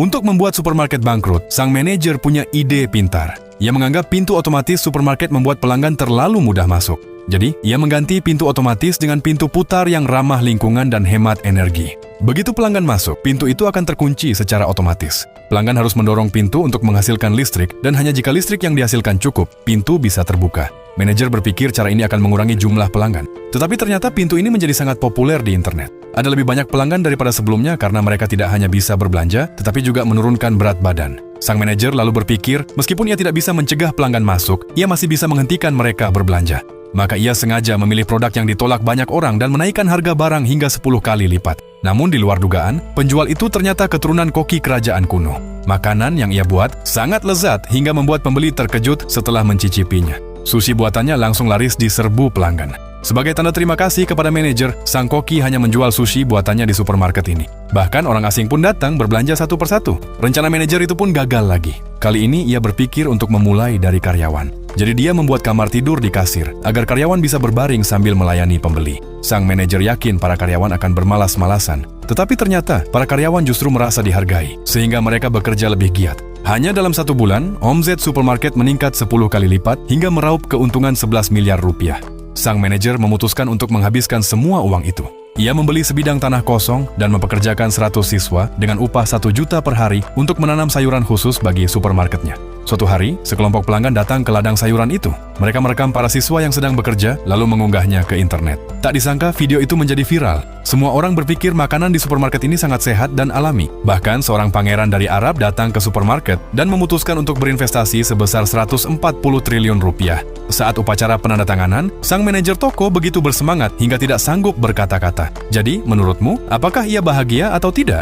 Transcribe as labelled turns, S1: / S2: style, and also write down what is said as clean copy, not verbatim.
S1: Untuk membuat supermarket bangkrut, sang manajer punya ide pintar. Ia menganggap pintu otomatis supermarket membuat pelanggan terlalu mudah masuk. Jadi, ia mengganti pintu otomatis dengan pintu putar yang ramah lingkungan dan hemat energi. Begitu pelanggan masuk, pintu itu akan terkunci secara otomatis. Pelanggan harus mendorong pintu untuk menghasilkan listrik, dan hanya jika listrik yang dihasilkan cukup, pintu bisa terbuka. Manajer berpikir cara ini akan mengurangi jumlah pelanggan. Tetapi ternyata pintu ini menjadi sangat populer di internet. Ada lebih banyak pelanggan daripada sebelumnya karena mereka tidak hanya bisa berbelanja, tetapi juga menurunkan berat badan. Sang manajer lalu berpikir, meskipun ia tidak bisa mencegah pelanggan masuk, ia masih bisa menghentikan mereka berbelanja. Maka ia sengaja memilih produk yang ditolak banyak orang dan menaikkan harga barang hingga 10 kali lipat. Namun di luar dugaan, penjual itu ternyata keturunan koki kerajaan kuno. Makanan yang ia buat sangat lezat hingga membuat pembeli terkejut setelah mencicipinya. Sushi buatannya langsung laris di serbu pelanggan. Sebagai tanda terima kasih kepada manajer, sang koki hanya menjual sushi buatannya di supermarket ini. Bahkan orang asing pun datang berbelanja satu persatu. Rencana manajer itu pun gagal lagi. Kali ini ia berpikir untuk memulai dari karyawan. Jadi dia membuat kamar tidur di kasir, agar karyawan bisa berbaring sambil melayani pembeli. Sang manajer yakin para karyawan akan bermalas-malasan. Tetapi ternyata, para karyawan justru merasa dihargai, sehingga mereka bekerja lebih giat. Hanya dalam 1 bulan, omset supermarket meningkat 10 kali lipat hingga meraup keuntungan 11 miliar rupiah. Sang manajer memutuskan untuk menghabiskan semua uang itu. Ia membeli sebidang tanah kosong dan mempekerjakan 100 siswa dengan upah 1 juta per hari untuk menanam sayuran khusus bagi supermarketnya. Suatu hari, sekelompok pelanggan datang ke ladang sayuran itu. Mereka merekam para siswa yang sedang bekerja, lalu mengunggahnya ke internet. Tak disangka video itu menjadi viral. Semua orang berpikir makanan di supermarket ini sangat sehat dan alami. Bahkan seorang pangeran dari Arab datang ke supermarket dan memutuskan untuk berinvestasi sebesar 140 triliun rupiah. Saat upacara penandatanganan, sang manajer toko begitu bersemangat hingga tidak sanggup berkata-kata. Jadi, menurutmu, apakah ia bahagia atau tidak?